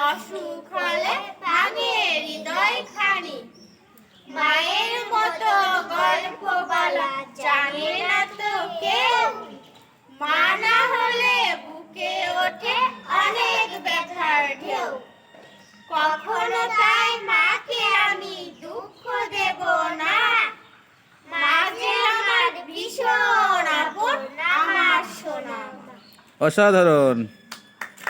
অসুখ হলে ভাঙে হৃদয় খানি। মায়ের মতো গল্প বলা জানে না তো কেউ, মা না হলে বুকে ওঠে অনেক ব্যথার ঢেউ। কখনো তাই মাকে আমি দুঃখ দেব না, মা যে আমার ভীষণ আপন, আমার সোনা। অসাধারণ।